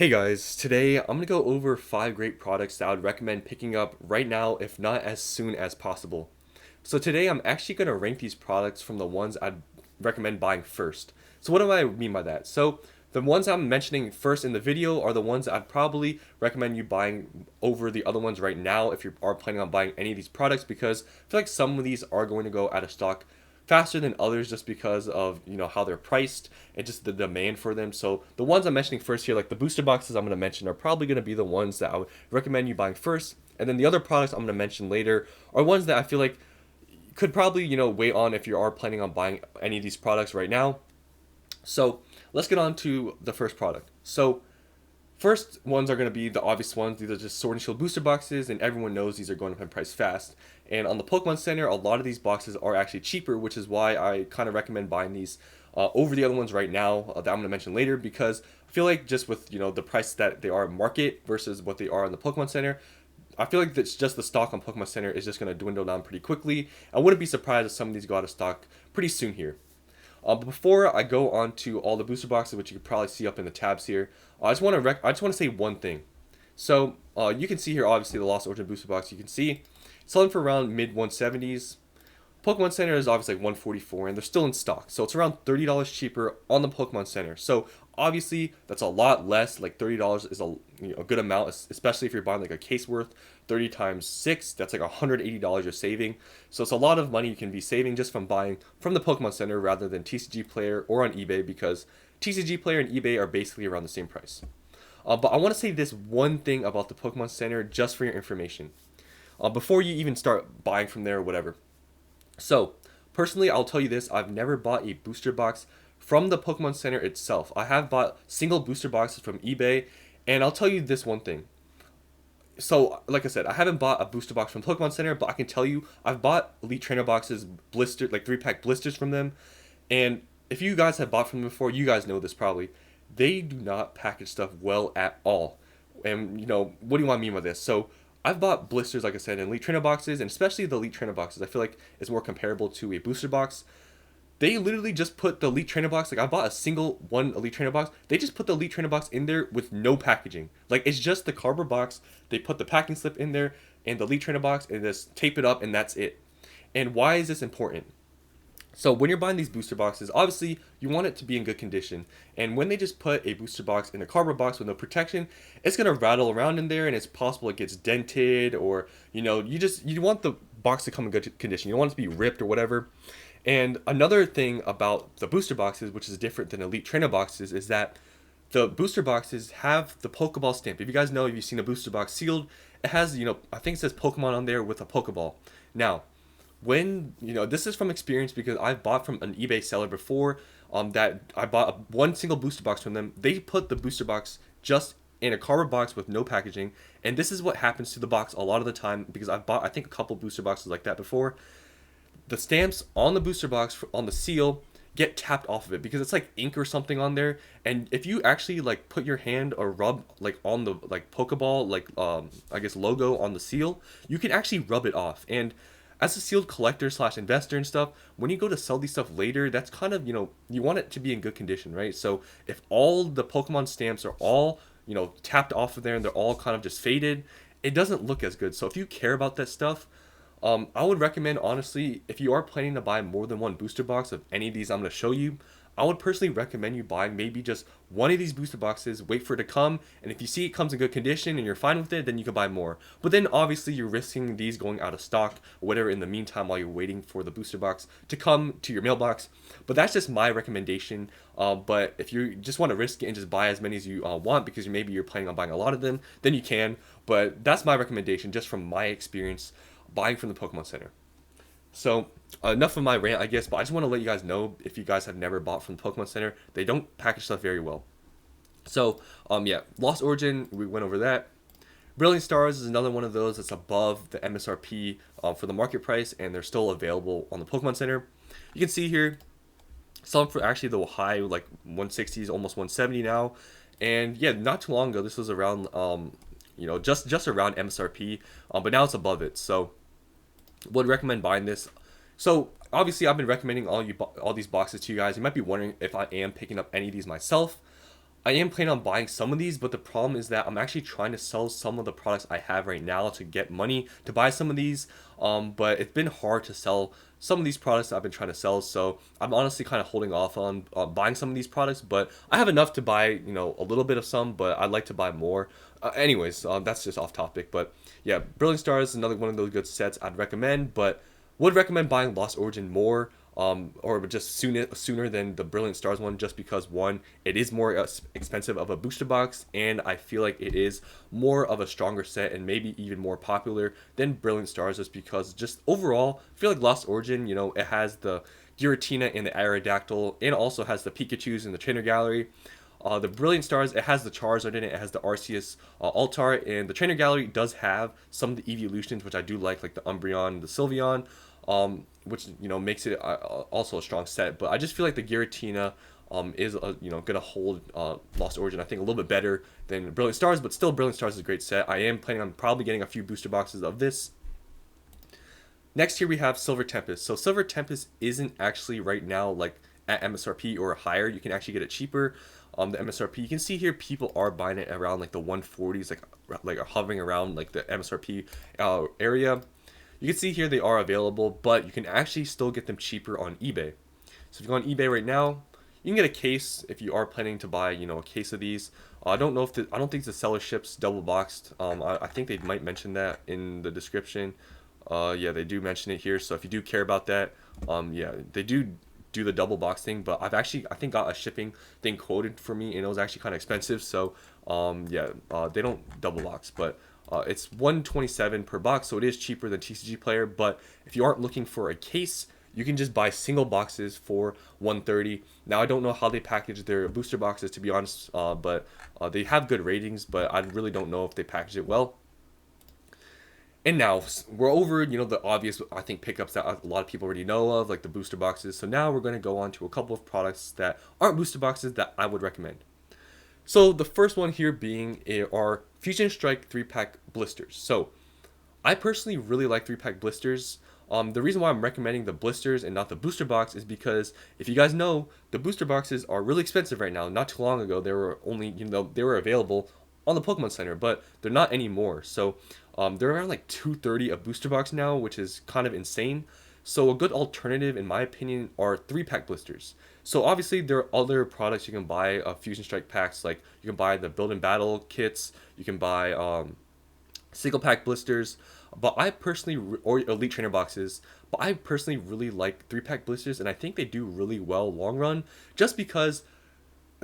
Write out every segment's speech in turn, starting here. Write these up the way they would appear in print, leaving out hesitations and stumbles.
Hey guys, today I'm going to go over 5 great products that I would recommend picking up right now, if not as soon as possible. So today I'm actually going to rank these products from the ones I'd recommend buying first. So what do I mean by that? So the ones I'm mentioning first in the video are the ones I'd probably recommend you buying over the other ones right now if you are planning on buying any of these products, because I feel like some of these are going to go out of stock faster than others just because of how they're priced and just the demand for them. So the ones I'm mentioning first here, like the booster boxes I'm going to mention, are probably going to be the ones that I would recommend you buying first. And then the other products I'm going to mention later are ones that I feel like could probably wait on if you are planning on buying any of these products right now. So let's get on to the first product. So first ones are going to be the obvious ones. These are just Sword and Shield booster boxes, and everyone knows these are going up in price fast. And on the Pokemon Center, a lot of these boxes are actually cheaper, which is why I kind of recommend buying these over the other ones right now that I'm going to mention later, because I feel like just with the price that they are market versus what they are in the Pokemon Center, I feel like that's just the stock on Pokemon Center is just going to dwindle down pretty quickly. I wouldn't be surprised if some of these go out of stock pretty soon here. But before I go on to all the booster boxes, which you can probably see up in the tabs here, I just want to say one thing. So you can see here, obviously, the Lost Origin booster box. You can see selling for around mid 170s. Pokemon Center is obviously like 144, and they're still in stock, so it's around $30 cheaper on the Pokemon Center. So obviously that's a lot less. Like $30 is a good amount, especially if you're buying like a case worth 30 times 6. That's like $180 you're saving. So it's a lot of money you can be saving just from buying from the Pokemon Center rather than TCG Player or on eBay, because TCG Player and eBay are basically around the same price. But I want to say this one thing about the Pokemon Center just for your information, before you even start buying from there or whatever. So, personally, I'll tell you this: I've never bought a booster box from the Pokemon Center itself. I have bought single booster boxes from eBay, and I'll tell you this one thing. So, like I said, I haven't bought a booster box from Pokemon Center, but I can tell you I've bought Elite Trainer boxes, blistered, like 3-pack blisters from them. And if you guys have bought from them before, you guys know this probably. They do not package stuff well at all. And, what do you want to mean by this? So, I've bought blisters, like I said, in Elite Trainer boxes, and especially the Elite Trainer boxes. I feel like it's more comparable to a booster box. They literally just put the Elite Trainer box, like I bought a single one Elite Trainer box. They just put the Elite Trainer box in there with no packaging. Like, it's just the cardboard box. They put the packing slip in there and the Elite Trainer box and just tape it up, and that's it. And why is this important? So when you're buying these booster boxes, obviously you want it to be in good condition. And when they just put a booster box in a cardboard box with no protection, it's gonna rattle around in there, and it's possible it gets dented, or you want the box to come in good condition. You don't want it to be ripped or whatever. And another thing about the booster boxes, which is different than Elite Trainer boxes, is that the booster boxes have the Pokeball stamp. If you guys know, if you've seen a booster box sealed, it has, I think it says Pokemon on there with a Pokeball. Now, when this is from experience, because I've bought from an eBay seller before, that I bought one single booster box from them. They put the booster box just in a cardboard box with no packaging, and this is what happens to the box a lot of the time, because I've bought, I think, a couple booster boxes like that before. The stamps on the booster box, on the seal, get tapped off of it because it's like ink or something on there. And if you actually like put your hand or rub like on the like Pokeball, like I guess logo on the seal, you can actually rub it off. And as a sealed collector slash investor and stuff, when you go to sell these stuff later, that's kind of, you want it to be in good condition, right? So if all the Pokemon stamps are all, tapped off of there and they're all kind of just faded, it doesn't look as good. So if you care about that stuff, I would recommend, honestly, if you are planning to buy more than one booster box of any of these I'm going to show you, I would personally recommend you buying maybe just one of these booster boxes, wait for it to come, and if you see it comes in good condition and you're fine with it, then you can buy more. But then obviously you're risking these going out of stock or whatever in the meantime while you're waiting for the booster box to come to your mailbox. But that's just my recommendation. But if you just want to risk it and just buy as many as you want, because maybe you're planning on buying a lot of them, then you can. But that's my recommendation just from my experience buying from the Pokemon Center. So enough of my rant, I guess, but I just want to let you guys know, if you guys have never bought from the Pokemon Center, they don't package stuff very well. So yeah, Lost Origin, we went over that. Brilliant Stars is another one of those that's above the MSRP for the market price, and they're still available on the Pokemon Center. You can see here, selling for actually the high like 160s, almost 170 now. And yeah, not too long ago, this was around just around MSRP, but now it's above it. So would recommend buying this. So obviously I've been recommending all these boxes to you guys. You might be wondering if I am picking up any of these myself. I am planning on buying some of these, but the problem is that I'm actually trying to sell some of the products I have right now to get money to buy some of these. But it's been hard to sell some of these products that I've been trying to sell, so I'm honestly kind of holding off on buying some of these products. But I have enough to buy, a little bit of some, but I'd like to buy more. Anyways, that's just off topic. But yeah, Brilliant Stars is another one of those good sets I'd recommend, but would recommend buying Lost Origin more, or just sooner than the Brilliant Stars one, just because one, it is more expensive of a booster box, and I feel like it is more of a stronger set and maybe even more popular than Brilliant Stars, just because just overall, I feel like Lost Origin, it has the Giratina and the Aerodactyl, and also has the Pikachu's in the trainer gallery. The Brilliant Stars, it has the Charizard in it, it has the Arceus Altar, and the trainer gallery does have some of the evolutions, which I do like the Umbreon and the Sylveon, which makes it also a strong set. But I just feel like the Giratina is gonna hold Lost Origin, I think, a little bit better than Brilliant Stars, but still Brilliant Stars is a great set. I am planning on probably getting a few booster boxes of this. Next here we have Silver Tempest. So Silver Tempest isn't actually right now like at MSRP or higher. You can actually get it cheaper. The MSRP, you can see here people are buying it around like the 140s, like hovering around like the MSRP area. You can see here they are available, but you can actually still get them cheaper on eBay. So if you go on eBay right now, you can get a case if you are planning to buy, a case of these. I don't know if I don't think the seller ships double boxed. I think they might mention that in the description. Yeah, they do mention it here. So if you do care about that, yeah, they do the double box thing. But I've actually, I think, got a shipping thing quoted for me, and it was actually kind of expensive. So yeah, they don't double box, but it's 127 per box, so it is cheaper than TCG Player. But if you aren't looking for a case, you can just buy single boxes for 130. Now I don't know how they package their booster boxes, to be honest, but they have good ratings. But I really don't know if they package it well. And now we're over, the obvious, I think, pickups that a lot of people already know of, like the booster boxes. So now we're going to go on to a couple of products that aren't booster boxes that I would recommend. So the first one here being are Fusion Strike 3-pack blisters. So I personally really like 3-pack blisters. The reason why I'm recommending the blisters and not the booster box is because, if you guys know, the booster boxes are really expensive right now. Not too long ago, they were only, they were available on the Pokemon Center, but they're not anymore. So they're around like 230 a booster box now, which is kind of insane. So a good alternative, in my opinion, are 3-pack blisters. So obviously there are other products you can buy, Fusion Strike packs, like you can buy the Build and Battle kits, you can buy single pack blisters, but I personally, or Elite Trainer boxes, but I personally really like 3-pack blisters, and I think they do really well long run, just because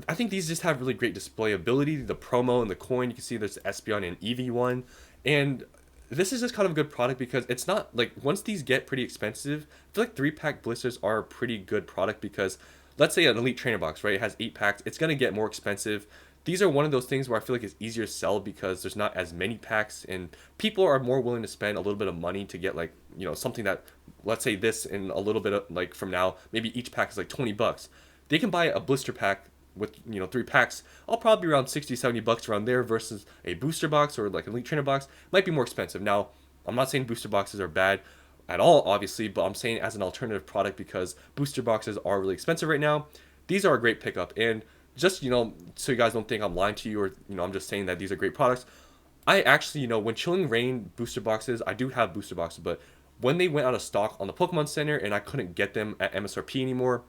I think these just have really great display ability. The promo and the coin, you can see there's the Espeon and Eevee one. And this is just kind of a good product because it's not like, once these get pretty expensive, I feel like 3-pack blisters are a pretty good product because, let's say an Elite Trainer box, right? It has 8 packs. It's going to get more expensive. These are one of those things where I feel like it's easier to sell because there's not as many packs, and people are more willing to spend a little bit of money to get, like, something that, let's say this in a little bit of, like, from now, maybe each pack is like 20 bucks. They can buy a blister pack with 3 packs. I'll probably be around 60-70 bucks around there, versus a booster box or like an Elite Trainer box might be more expensive. Now, I'm not saying booster boxes are bad at all, obviously, but I'm saying as an alternative product, because booster boxes are really expensive right now, these are a great pickup. And just, so you guys don't think I'm lying to you, or I'm just saying that these are great products, I actually, when Chilling Reign booster boxes, I do have booster boxes, but when they went out of stock on the Pokemon Center and I couldn't get them at MSRP anymore,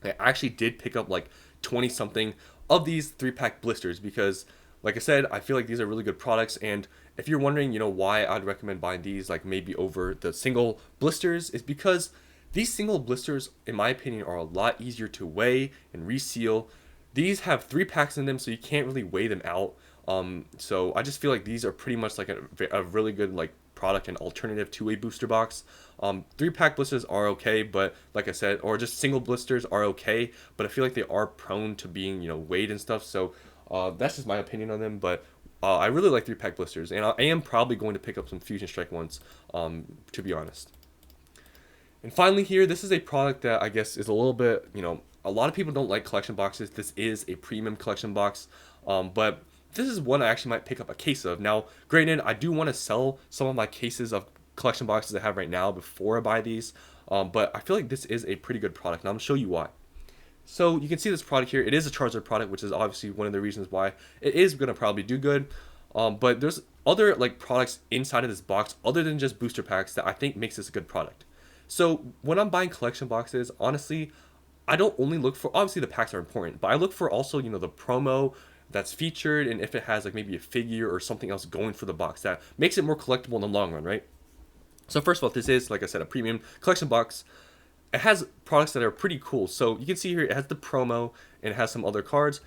I actually did pick up like 20 something of these 3-pack blisters, because, like I said, I feel like these are really good products. And if you're wondering, why I'd recommend buying these, like maybe over the single blisters, is because these single blisters, in my opinion, are a lot easier to weigh and reseal. These have 3 packs in them, so you can't really weigh them out. So I just feel like these are pretty much like a really good like product and alternative to a booster box. 3-pack blisters are okay, but like I said, or just single blisters are okay, but I feel like they are prone to being weighed and stuff. So that's just my opinion on them. But I really like 3-pack blisters, and I am probably going to pick up some Fusion Strike ones, to be honest. And finally here, this is a product that I guess is a little bit, a lot of people don't like collection boxes. This is a premium collection box, but this is one I actually might pick up a case of. Now, granted, I do want to sell some of my cases of collection boxes I have right now before I buy these, but I feel like this is a pretty good product, and I'm going to show you why. So you can see this product here. It is a Charizard product, which is obviously one of the reasons why it is going to probably do good. But there's other like products inside of this box other than just booster packs that I think makes this a good product. So when I'm buying collection boxes, honestly, I don't only look for, obviously the packs are important, but I look for also, the promo that's featured, and if it has like maybe a figure or something else going for the box that makes it more collectible in the long run, right? So first of all, this is, like I said, a premium collection box. It has products that are pretty cool. So you can see here it has the promo and it has some other cards,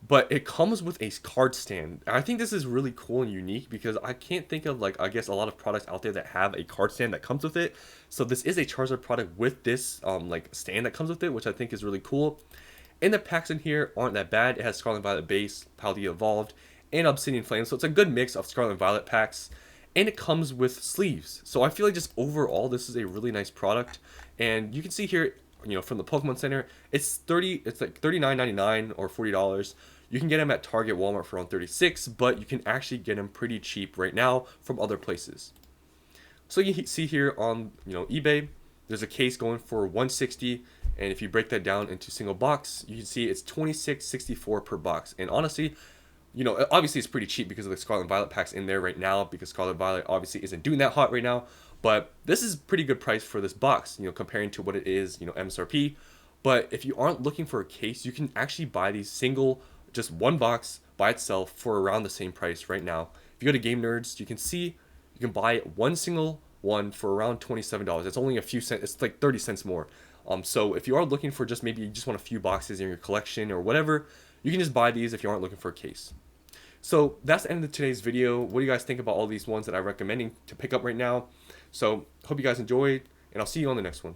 but it comes with a card stand. I think this is really cool and unique because I can't think of, like, I guess a lot of products out there that have a card stand that comes with it. So this is a Charizard product with this like stand that comes with it, which I think is really cool. And the packs in here aren't that bad. It has Scarlet Violet base, Paldea Evolved, and Obsidian Flame. So it's a good mix of Scarlet and Violet packs. And it comes with sleeves. So I feel like just overall this is a really nice product. And you can see here, from the Pokemon Center, it's like $39.99 or $40. You can get them at Target, Walmart for around $36, but you can actually get them pretty cheap right now from other places. So you can see here on eBay, there's a case going for $160, and if you break that down into single box, you can see it's $26.64 per box. And honestly, obviously it's pretty cheap because of the Scarlet and Violet packs in there right now, because Scarlet and Violet obviously isn't doing that hot right now. But this is pretty good price for this box, comparing to what it is, MSRP. But if you aren't looking for a case, you can actually buy these single, just one box by itself for around the same price right now. If you go to Game Nerds, you can see you can buy one single one for around $27. It's only a few cents. It's like 30 cents more. So if you are looking for just maybe you just want a few boxes in your collection or whatever, you can just buy these if you aren't looking for a case. So that's the end of today's video. What do you guys think about all these ones that I'm recommending to pick up right now? So hope you guys enjoyed, and I'll see you on the next one.